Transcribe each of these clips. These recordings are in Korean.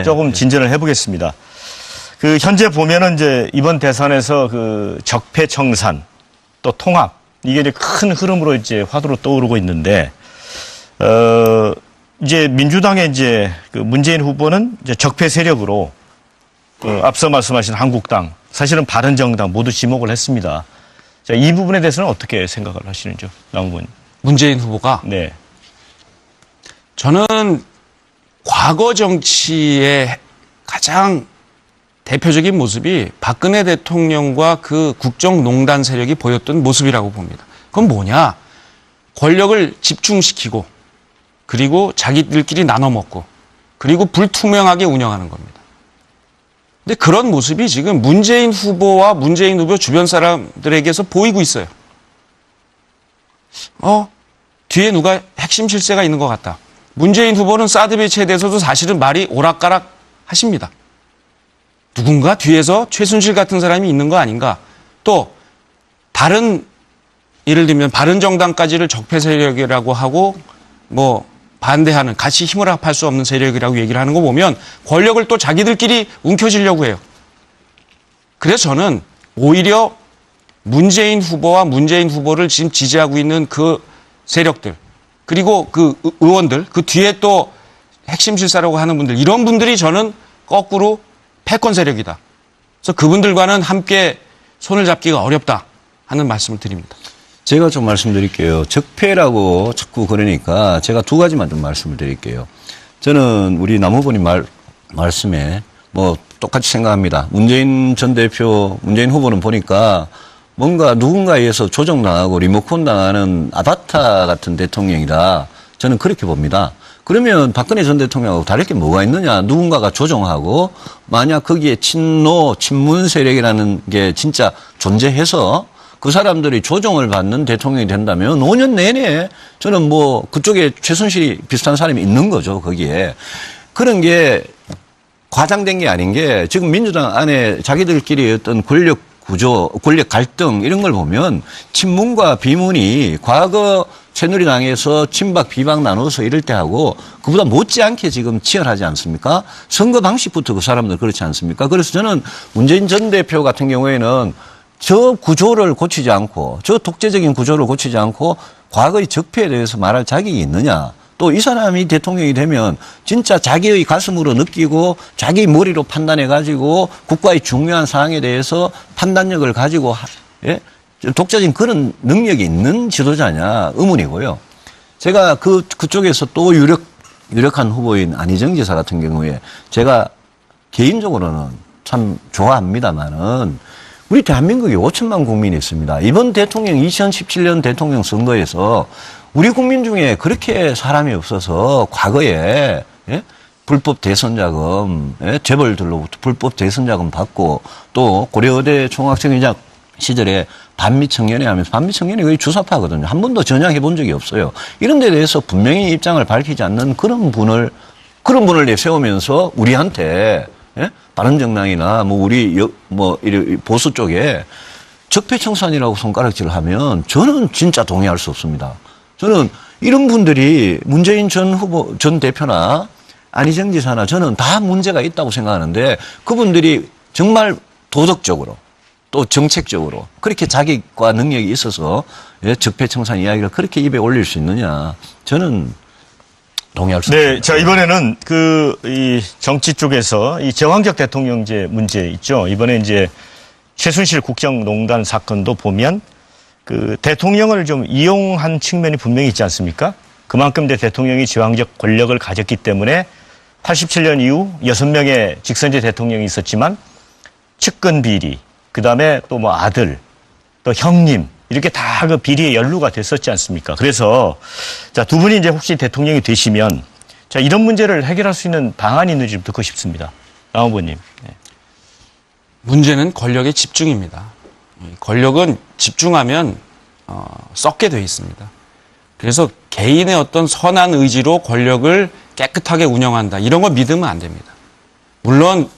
조금 진전을 해보겠습니다. 그 현재 보면은 이제 이번 대선에서 그 적폐청산 또 통합 이게 이제 큰 흐름으로 이제 화두로 떠오르고 있는데 이제 민주당의 이제 그 문재인 후보는 이제 적폐 세력으로 앞서 말씀하신 한국당 사실은 바른정당 모두 지목을 했습니다. 자, 이 부분에 대해서는 어떻게 생각을 하시는지요, 남 후보님? 문재인 후보가 네. 저는 과거 정치의 가장 대표적인 모습이 박근혜 대통령과 그 국정농단 세력이 보였던 모습이라고 봅니다. 그건 뭐냐? 권력을 집중시키고 그리고 자기들끼리 나눠 먹고 그리고 불투명하게 운영하는 겁니다. 근데 그런 모습이 지금 문재인 후보와 문재인 후보 주변 사람들에게서 보이고 있어요. 뒤에 누가 핵심 실세가 있는 것 같다. 문재인 후보는 사드 배치에 대해서도 사실은 말이 오락가락 하십니다. 누군가 뒤에서 최순실 같은 사람이 있는 거 아닌가. 또 다른 예를 들면 바른정당까지를 적폐 세력이라고 하고 뭐 반대하는 같이 힘을 합할 수 없는 세력이라고 얘기를 하는 거 보면 권력을 또 자기들끼리 움켜쥐려고 해요. 그래서 저는 오히려 문재인 후보와 문재인 후보를 지금 지지하고 있는 그 세력들 그리고 그 의원들, 그 뒤에 또 핵심 실사라고 하는 분들, 이런 분들이 저는 거꾸로 패권 세력이다. 그래서 그분들과는 함께 손을 잡기가 어렵다 하는 말씀을 드립니다. 제가 좀 말씀드릴게요. 적폐라고 자꾸 그러니까 제가 두 가지만 좀 말씀을 드릴게요. 저는 우리 남 후보님 말씀에 뭐 똑같이 생각합니다. 문재인 전 대표, 문재인 후보는 보니까 뭔가 누군가에 의해서 조정당하고 리모컨 당하는 아바타 같은 대통령이다. 저는 그렇게 봅니다. 그러면 박근혜 전 대통령하고 다를 게 뭐가 있느냐. 누군가가 조정하고 만약 거기에 친노, 친문 세력이라는 게 진짜 존재해서 그 사람들이 조정을 받는 대통령이 된다면 5년 내내 저는 뭐 그쪽에 최순실이 비슷한 사람이 있는 거죠. 거기에. 그런 게 과장된 게 아닌 게 지금 민주당 안에 자기들끼리 어떤 권력 구조, 권력 갈등 이런 걸 보면 친문과 비문이 과거 새누리당에서 친박 비박 나눠서 이럴 때 하고 그보다 못지않게 지금 치열하지 않습니까? 선거 방식부터 그 사람들 그렇지 않습니까? 그래서 저는 문재인 전 대표 같은 경우에는 저 구조를 고치지 않고 저 독재적인 구조를 고치지 않고 과거의 적폐에 대해서 말할 자격이 있느냐. 또 이 사람이 대통령이 되면 진짜 자기의 가슴으로 느끼고 자기 머리로 판단해가지고 국가의 중요한 사항에 대해서 판단력을 가지고 독자적인 그런 능력이 있는 지도자냐 의문이고요. 제가 그쪽에서 또 유력한 후보인 안희정 지사 같은 경우에 제가 개인적으로는 참 좋아합니다만은 우리 대한민국에 5천만 국민이 있습니다. 이번 대통령 2017년 대통령 선거에서 우리 국민 중에 그렇게 사람이 없어서 과거에 불법 대선 자금, 재벌들로부터 불법 대선 자금 받고 또 고려대 총학생회장 시절에 반미청년회 하면서 반미청년회 거의 주사파거든요. 한 번도 전향해 본 적이 없어요. 이런 데 대해서 분명히 입장을 밝히지 않는 그런 분을 내세우면서 우리한테 바른정당이나 뭐 우리 보수 쪽에 적폐청산이라고 손가락질을 하면 저는 진짜 동의할 수 없습니다. 저는 이런 분들이 문재인 전 대표나 안희정 지사나 저는 다 문제가 있다고 생각하는데 그분들이 정말 도덕적으로 또 정책적으로 그렇게 자격과 능력이 있어서 적폐청산 이야기를 그렇게 입에 올릴 수 있느냐. 저는 동의할 수 없습니다. 네, 자, 이번에는 이 정치 쪽에서 이 제왕적 대통령제 문제 있죠. 이번에 이제 최순실 국정농단 사건도 보면 그 대통령을 좀 이용한 측면이 분명히 있지 않습니까? 그만큼 대통령이 제왕적 권력을 가졌기 때문에 87년 이후 6명의 직선제 대통령이 있었지만 측근 비리, 그다음에 또 뭐 아들, 또 형님 이렇게 다 그 비리에 연루가 됐었지 않습니까? 그래서 자, 두 분이 이제 혹시 대통령이 되시면 자, 이런 문제를 해결할 수 있는 방안이 있는지 좀 듣고 싶습니다. 남 후보님. 네. 문제는 권력의 집중입니다. 권력은 집중하면 썩게 돼 있습니다. 그래서 개인의 어떤 선한 의지로 권력을 깨끗하게 운영한다. 이런 거 믿으면 안 됩니다. 물론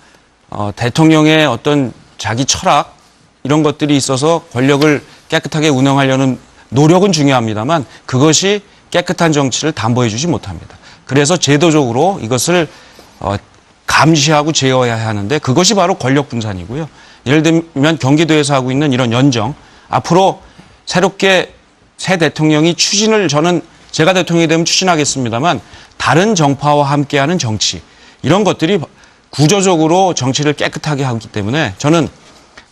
대통령의 어떤 자기 철학 이런 것들이 있어서 권력을 깨끗하게 운영하려는 노력은 중요합니다만 그것이 깨끗한 정치를 담보해 주지 못합니다. 그래서 제도적으로 이것을 감시하고 제어해야 하는데 그것이 바로 권력 분산이고요. 예를 들면 경기도에서 하고 있는 이런 연정, 앞으로 새롭게 새 대통령이 추진을 저는 제가 대통령이 되면 추진하겠습니다만 다른 정파와 함께하는 정치 이런 것들이 구조적으로 정치를 깨끗하게 하기 때문에 저는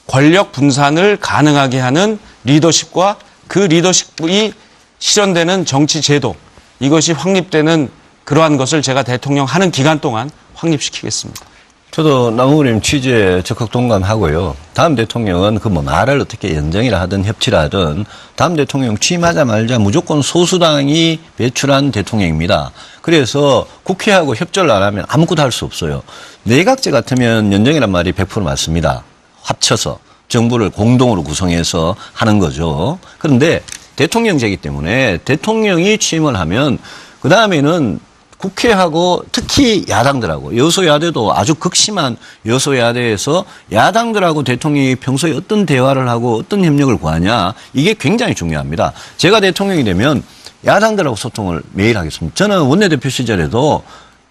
권력 분산을 가능하게 하는 리더십과 그 리더십이 실현되는 정치 제도 이것이 확립되는 그러한 것을 제가 대통령 하는 기간 동안 확립시키겠습니다. 저도 남우님 취지에 적극 동감하고요. 다음 대통령은 그 뭐 말을 어떻게 연정이라 하든 협치라 하든 다음 대통령 취임하자마자 무조건 소수당이 배출한 대통령입니다. 그래서 국회하고 협조를 안 하면 아무것도 할 수 없어요. 내각제 같으면 연정이란 말이 100% 맞습니다. 합쳐서 정부를 공동으로 구성해서 하는 거죠. 그런데 대통령제이기 때문에 대통령이 취임을 하면 그 다음에는 국회하고 특히 야당들하고 여소야대도 아주 극심한 여소야대에서 야당들하고 대통령이 평소에 어떤 대화를 하고 어떤 협력을 구하냐 이게 굉장히 중요합니다. 제가 대통령이 되면 야당들하고 소통을 매일 하겠습니다. 저는 원내대표 시절에도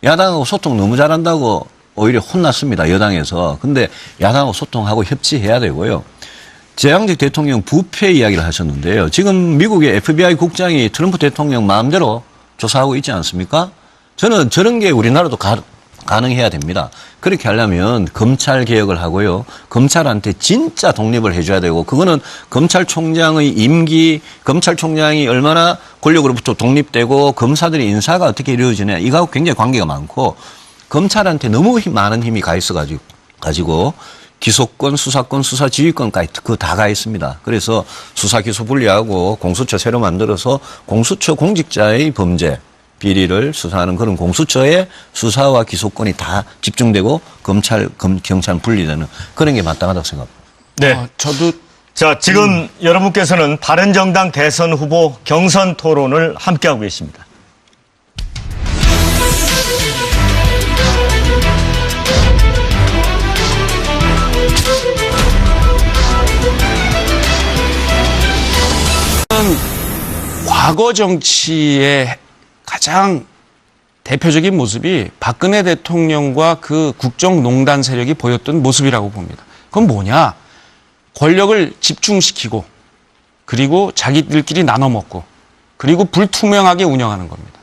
야당하고 소통 너무 잘한다고 오히려 혼났습니다. 여당에서. 근데 야당하고 소통하고 협치해야 되고요. 제왕적 대통령 부패 이야기를 하셨는데요. 지금 미국의 FBI 국장이 트럼프 대통령 마음대로 조사하고 있지 않습니까? 저는 저런 게 우리나라도 가능해야 됩니다. 그렇게 하려면 검찰 개혁을 하고요. 검찰한테 진짜 독립을 해줘야 되고 그거는 검찰총장의 임기, 검찰총장이 얼마나 권력으로부터 독립되고 검사들의 인사가 어떻게 이루어지냐 이거하고 굉장히 관계가 많고 검찰한테 너무 많은 힘이 가 있어가지고 기소권, 수사권, 수사지휘권까지 그거 다 가 있습니다. 그래서 수사 기소 분리하고 공수처 새로 만들어서 공수처 공직자의 범죄 비리를 수사하는 그런 공수처의 수사와 기소권이 다 집중되고 경찰 분리되는 그런 게 마땅하다고 생각합니다. 네. 저도 자, 지금 여러분께서는 바른정당 대선 후보 경선 토론을 함께하고 계십니다. 과거 정치의 가장 대표적인 모습이 박근혜 대통령과 그 국정농단 세력이 보였던 모습이라고 봅니다. 그건 뭐냐? 권력을 집중시키고 그리고 자기들끼리 나눠 먹고 그리고 불투명하게 운영하는 겁니다.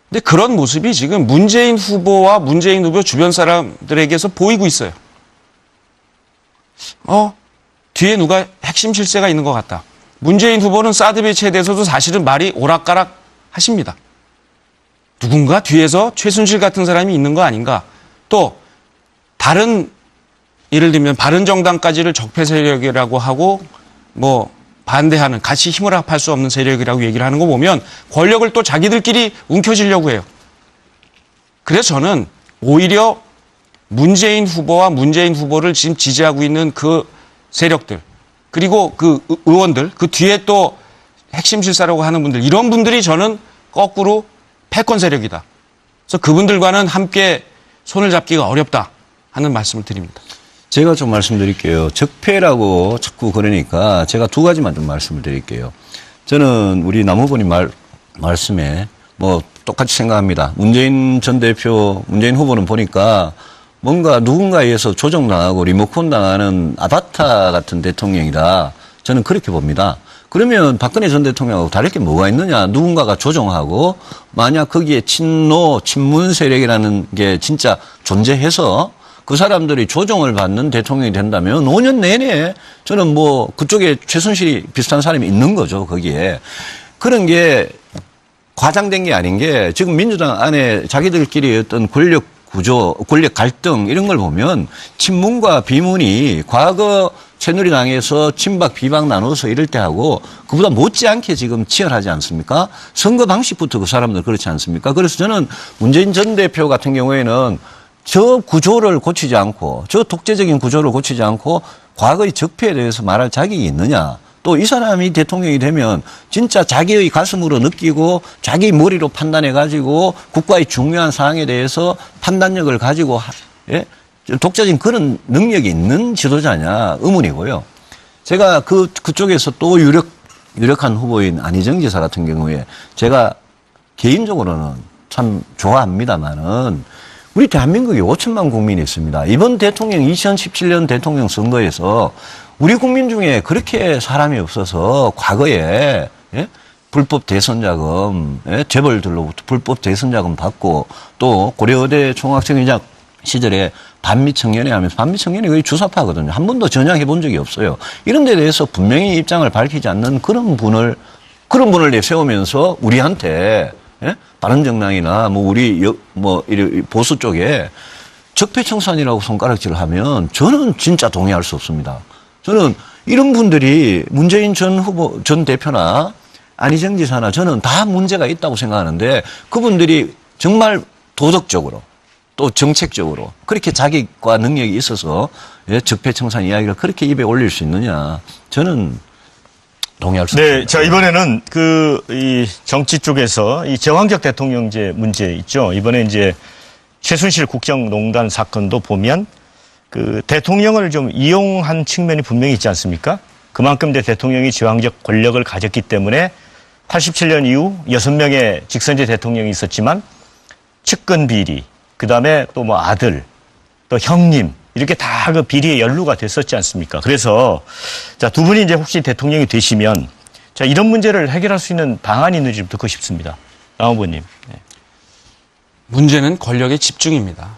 근데 그런 모습이 지금 문재인 후보와 문재인 후보 주변 사람들에게서 보이고 있어요. 뒤에 누가 핵심 실세가 있는 것 같다. 문재인 후보는 사드 배치에 대해서도 사실은 말이 오락가락 하십니다. 누군가 뒤에서 최순실 같은 사람이 있는 거 아닌가. 또 다른 예를 들면 바른정당까지를 적폐 세력이라고 하고 뭐 반대하는 같이 힘을 합할 수 없는 세력이라고 얘기를 하는 거 보면 권력을 또 자기들끼리 움켜쥐려고 해요. 그래서 저는 오히려 문재인 후보와 문재인 후보를 지금 지지하고 있는 그 세력들 그리고 그 의원들 그 뒤에 또 핵심 실사라고 하는 분들 이런 분들이 저는 거꾸로 패권 세력이다. 그래서 그분들과는 함께 손을 잡기가 어렵다 하는 말씀을 드립니다. 제가 좀 말씀드릴게요. 적폐라고 자꾸 그러니까 제가 두 가지만 좀 말씀을 드릴게요. 저는 우리 남 후보님 말씀에 뭐 똑같이 생각합니다. 문재인 전 대표, 문재인 후보는 보니까 뭔가 누군가에 의해서 조정당하고 리모컨 당하는 아바타 같은 대통령이다. 저는 그렇게 봅니다. 그러면 박근혜 전 대통령하고 다를 게 뭐가 있느냐. 누군가가 조정하고 만약 거기에 친노, 친문 세력이라는 게 진짜 존재해서 그 사람들이 조정을 받는 대통령이 된다면 5년 내내 저는 뭐 그쪽에 최순실이 비슷한 사람이 있는 거죠. 거기에. 그런 게 과장된 게 아닌 게 지금 민주당 안에 자기들끼리 어떤 권력 구조, 권력 갈등 이런 걸 보면 친문과 비문이 과거 새누리당에서 친박 비박 나눠서 이럴 때 하고 그보다 못지않게 지금 치열하지 않습니까? 선거 방식부터 그 사람들 그렇지 않습니까? 그래서 저는 문재인 전 대표 같은 경우에는 저 구조를 고치지 않고 저 독재적인 구조를 고치지 않고 과거의 적폐에 대해서 말할 자격이 있느냐. 또 이 사람이 대통령이 되면 진짜 자기의 가슴으로 느끼고 자기 머리로 판단해가지고 국가의 중요한 사항에 대해서 판단력을 가지고 예? 독자적인 그런 능력이 있는 지도자냐 의문이고요. 제가 그쪽에서 또 유력한 후보인 안희정 지사 같은 경우에 제가 개인적으로는 참 좋아합니다만은 우리 대한민국에 5천만 국민이 있습니다. 이번 대통령 2017년 대통령 선거에서 우리 국민 중에 그렇게 사람이 없어서 과거에 예? 불법 대선 자금, 예? 재벌들로부터 불법 대선 자금 받고 또 고려대 총학생회장 시절에 반미청년회 하면서 반미청년회 거의 주사파거든요. 한 번도 전향해 본 적이 없어요. 이런 데 대해서 분명히 입장을 밝히지 않는 그런 분을 내세우면서 우리한테 예? 바른정당이나 뭐 우리 이 보수 쪽에 적폐청산이라고 손가락질을 하면 저는 진짜 동의할 수 없습니다. 저는 이런 분들이 문재인 전 대표나 안희정 지사나 저는 다 문제가 있다고 생각하는데 그분들이 정말 도덕적으로 또 정책적으로 그렇게 자격과 능력이 있어서 예, 적폐청산 이야기를 그렇게 입에 올릴 수 있느냐 저는 동의할 수 없습니다. 네, 자 이번에는 이 정치 쪽에서 이 제왕적 대통령제 문제 있죠. 이번에 이제 최순실 국정농단 사건도 보면 그 대통령을 좀 이용한 측면이 분명히 있지 않습니까? 그만큼 대통령이 제왕적 권력을 가졌기 때문에 87년 이후 6명의 직선제 대통령이 있었지만 측근 비리, 그다음에 또 뭐 아들, 또 형님 이렇게 다 그 비리에 연루가 됐었지 않습니까? 그래서 자, 두 분이 이제 혹시 대통령이 되시면 자, 이런 문제를 해결할 수 있는 방안이 있는지 좀 듣고 싶습니다. 남 후보님. 네. 문제는 권력의 집중입니다.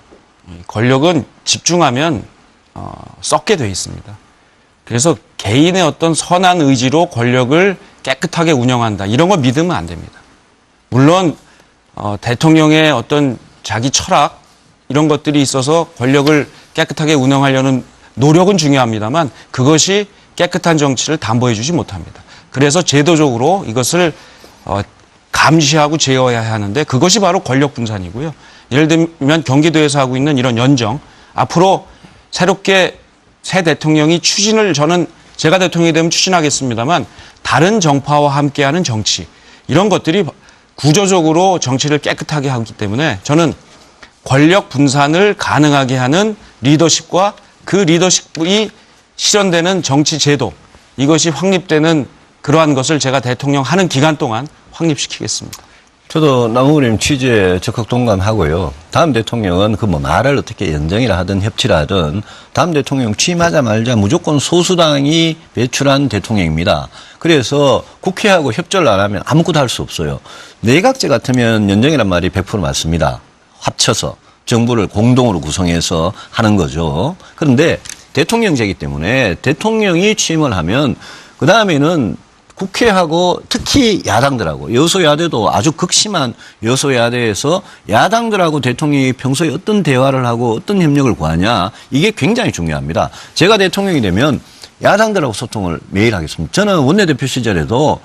권력은 집중하면 썩게 돼 있습니다. 그래서 개인의 어떤 선한 의지로 권력을 깨끗하게 운영한다. 이런 거 믿으면 안 됩니다. 물론 대통령의 어떤 자기 철학 이런 것들이 있어서 권력을 깨끗하게 운영하려는 노력은 중요합니다만 그것이 깨끗한 정치를 담보해 주지 못합니다. 그래서 제도적으로 이것을 감시하고 제어해야 하는데 그것이 바로 권력 분산이고요. 예를 들면 경기도에서 하고 있는 이런 연정, 앞으로 새롭게 새 대통령이 추진을 저는 제가 대통령이 되면 추진하겠습니다만 다른 정파와 함께하는 정치 이런 것들이 구조적으로 정치를 깨끗하게 하기 때문에 저는 권력 분산을 가능하게 하는 리더십과 그 리더십이 실현되는 정치 제도 이것이 확립되는 그러한 것을 제가 대통령 하는 기간 동안 확립시키겠습니다. 저도 남 후보님 취지에 적극 동감하고요. 다음 대통령은 그 뭐 말을 어떻게 연정이라 하든 협치라 하든 다음 대통령 취임하자마자 무조건 소수당이 배출한 대통령입니다. 그래서 국회하고 협조를 안 하면 아무것도 할 수 없어요. 내각제 같으면 연정이란 말이 100% 맞습니다. 합쳐서 정부를 공동으로 구성해서 하는 거죠. 그런데 대통령제이기 때문에 대통령이 취임을 하면 그다음에는 국회하고 특히 야당들하고 여소야대도 아주 극심한 여소야대에서 야당들하고 대통령이 평소에 어떤 대화를 하고 어떤 협력을 구하냐 이게 굉장히 중요합니다. 제가 대통령이 되면 야당들하고 소통을 매일 하겠습니다. 저는 원내대표 시절에도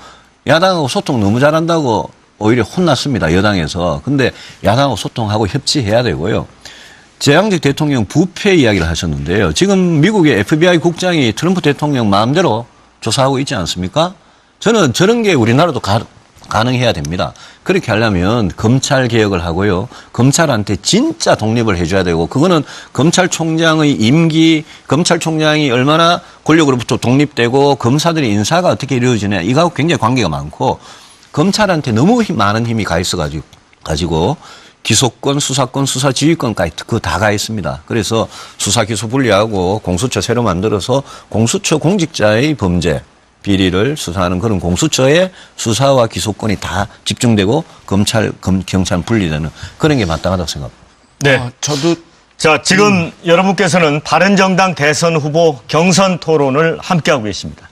야당하고 소통 너무 잘한다고 오히려 혼났습니다. 여당에서. 근데 야당하고 소통하고 협치해야 되고요. 제왕적 대통령 부패 이야기를 하셨는데요. 지금 미국의 FBI 국장이 트럼프 대통령 마음대로 조사하고 있지 않습니까? 저는 저런 게 우리나라도 가능해야 됩니다. 그렇게 하려면 검찰 개혁을 하고요. 검찰한테 진짜 독립을 해줘야 되고 그거는 검찰총장의 임기, 검찰총장이 얼마나 권력으로부터 독립되고 검사들의 인사가 어떻게 이루어지냐 이거하고 굉장히 관계가 많고 검찰한테 너무 많은 힘이 가 있어가지고 기소권, 수사권, 수사지휘권까지 그거 다 가 있습니다. 그래서 수사 기소 분리하고 공수처 새로 만들어서 공수처 공직자의 범죄 비리를 수사하는 그런 공수처의 수사와 기소권이 다 집중되고 경찰 분리되는 그런 게 마땅하다고 생각합니다. 네. 저도 자, 지금 여러분께서는 바른정당 대선 후보 경선 토론을 함께하고 계십니다.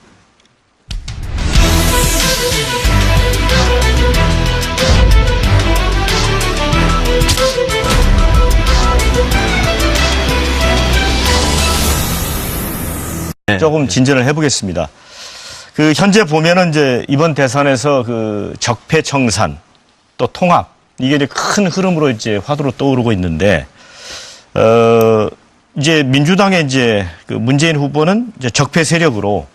조금 진전을 해보겠습니다. 그 현재 보면은 이제 이번 대선에서 그 적폐청산 또 통합 이게 이제 큰 흐름으로 이제 화두로 떠오르고 있는데 이제 민주당의 이제 그 문재인 후보는 이제 적폐 세력으로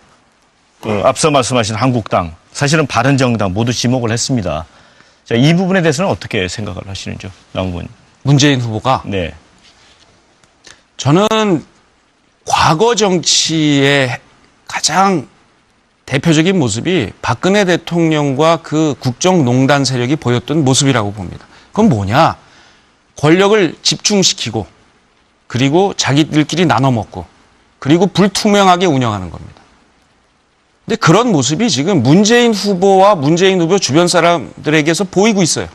앞서 말씀하신 한국당 사실은 바른정당 모두 지목을 했습니다. 자, 이 부분에 대해서는 어떻게 생각을 하시는지요, 남 후보님? 문재인 후보가 네. 저는 과거 정치의 가장 대표적인 모습이 박근혜 대통령과 그 국정농단 세력이 보였던 모습이라고 봅니다. 그건 뭐냐? 권력을 집중시키고 그리고 자기들끼리 나눠 먹고 그리고 불투명하게 운영하는 겁니다. 근데 그런 모습이 지금 문재인 후보와 문재인 후보 주변 사람들에게서 보이고 있어요.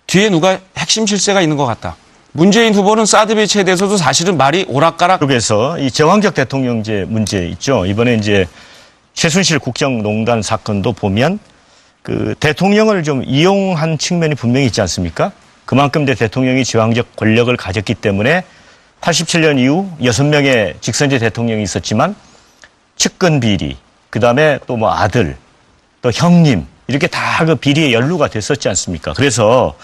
뒤에 누가 핵심 실세가 있는 것 같다. 문재인 후보는 사드 배치에 대해서도 사실은 말이 오락가락. 쪽에서 이 제왕적 대통령제 문제 있죠. 이번에 이제 최순실 국정농단 사건도 보면 그 대통령을 좀 이용한 측면이 분명히 있지 않습니까? 그만큼 대통령이 제왕적 권력을 가졌기 때문에 87년 이후 6명의 직선제 대통령이 있었지만 측근 비리, 그다음에 또 뭐 아들, 또 형님 이렇게 다 그 비리에 연루가 됐었지 않습니까? 그래서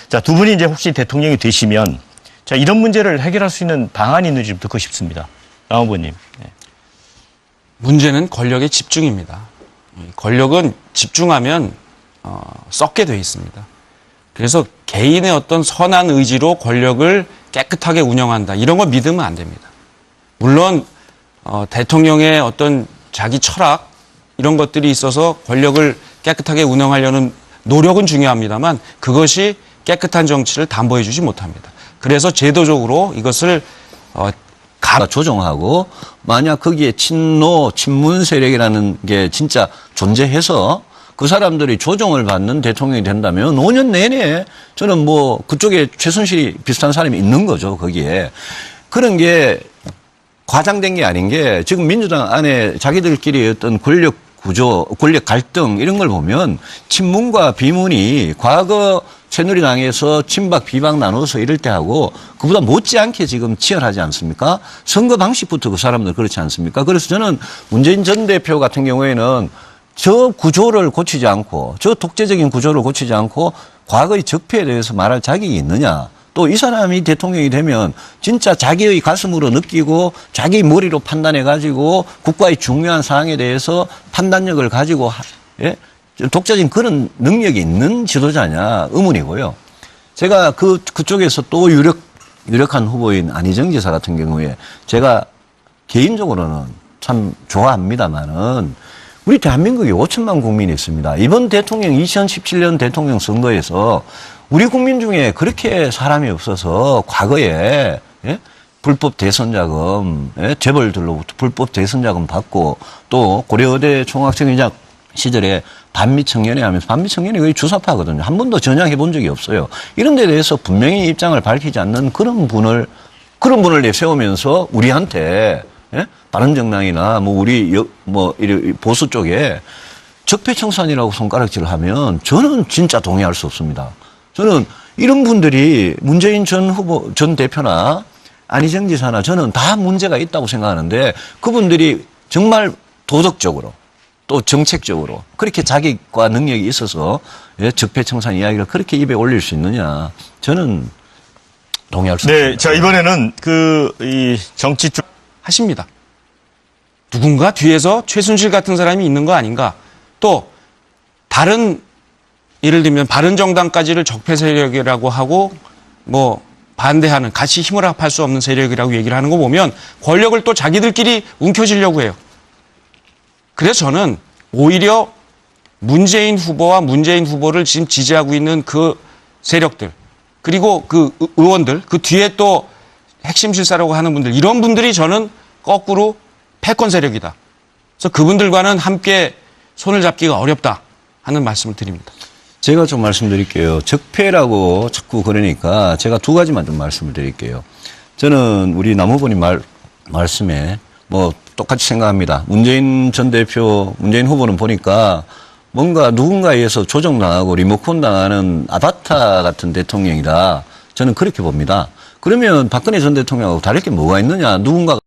자, 두 분이 이제 혹시 대통령이 되시면 자, 이런 문제를 해결할 수 있는 방안이 있는지 좀 듣고 싶습니다. 남 후보님. 네. 문제는 권력의 집중입니다. 권력은 집중하면 썩게 돼 있습니다. 그래서 개인의 어떤 선한 의지로 권력을 깨끗하게 운영한다. 이런 거 믿으면 안 됩니다. 물론 대통령의 어떤 자기 철학 이런 것들이 있어서 권력을 깨끗하게 운영하려는 노력은 중요합니다만 그것이 깨끗한 정치를 담보해 주지 못합니다. 그래서 제도적으로 이것을 조정하고 만약 거기에 친문 세력이라는 게 진짜 존재해서 그 사람들이 조정을 받는 대통령이 된다면 5년 내내 저는 뭐 그쪽에 최순실이 비슷한 사람이 있는 거죠, 거기에. 그런 게 과장된 게 아닌 게 지금 민주당 안에 자기들끼리 어떤 권력 구조, 권력 갈등 이런 걸 보면 친문과 비문이 과거 새누리당에서 친박 비박 나눠서 이럴 때 하고 그보다 못지않게 지금 치열하지 않습니까? 선거 방식부터 그 사람들 그렇지 않습니까? 그래서 저는 문재인 전 대표 같은 경우에는 저 구조를 고치지 않고 저 독재적인 구조를 고치지 않고 과거의 적폐에 대해서 말할 자격이 있느냐. 또 이 사람이 대통령이 되면 진짜 자기의 가슴으로 느끼고 자기 머리로 판단해가지고 국가의 중요한 사항에 대해서 판단력을 가지고 독자적인 그런 능력이 있는 지도자냐 의문이고요. 제가 그쪽에서 또 유력한 후보인 안희정 지사 같은 경우에 제가 개인적으로는 참 좋아합니다만은 우리 대한민국에 5천만 국민이 있습니다. 이번 대통령 2017년 대통령 선거에서 우리 국민 중에 그렇게 사람이 없어서 과거에 불법 대선 자금, 재벌들로부터 불법 대선 자금 받고 또 고려대 총학생회장 시절에 반미청년회 하면서 반미청년회 거의 주사파거든요. 한 번도 전향해 본 적이 없어요. 이런 데 대해서 분명히 입장을 밝히지 않는 그런 분을 내세우면서 우리한테 바른정당이나 뭐 우리 보수 쪽에 적폐청산이라고 손가락질을 하면 저는 진짜 동의할 수 없습니다. 저는 이런 분들이 문재인 전 대표나 안희정 지사나 저는 다 문제가 있다고 생각하는데 그분들이 정말 도덕적으로 또 정책적으로 그렇게 자격과 능력이 있어서 적폐청산 이야기를 그렇게 입에 올릴 수 있느냐 저는 동의할 수 없습니다. 네, 자 이번에는 이 정치 쪽 하십니다. 누군가 뒤에서 최순실 같은 사람이 있는 거 아닌가. 또 다른 예를 들면 바른정당까지를 적폐 세력이라고 하고 뭐 반대하는 같이 힘을 합할 수 없는 세력이라고 얘기를 하는 거 보면 권력을 또 자기들끼리 움켜쥐려고 해요. 그래서 저는 오히려 문재인 후보와 문재인 후보를 지금 지지하고 있는 그 세력들 그리고 그 의원들 그 뒤에 또 핵심 실사라고 하는 분들 이런 분들이 저는 거꾸로 패권 세력이다. 그래서 그분들과는 함께 손을 잡기가 어렵다 하는 말씀을 드립니다. 제가 좀 말씀드릴게요. 적폐라고 자꾸 그러니까 제가 두 가지만 좀 말씀을 드릴게요. 저는 우리 남 후보님 말씀에 뭐 똑같이 생각합니다. 문재인 전 대표, 문재인 후보는 보니까 뭔가 누군가에 의해서 조정당하고 리모컨 당하는 아바타 같은 대통령이다. 저는 그렇게 봅니다. 그러면 박근혜 전 대통령하고 다를 게 뭐가 있느냐. 누군가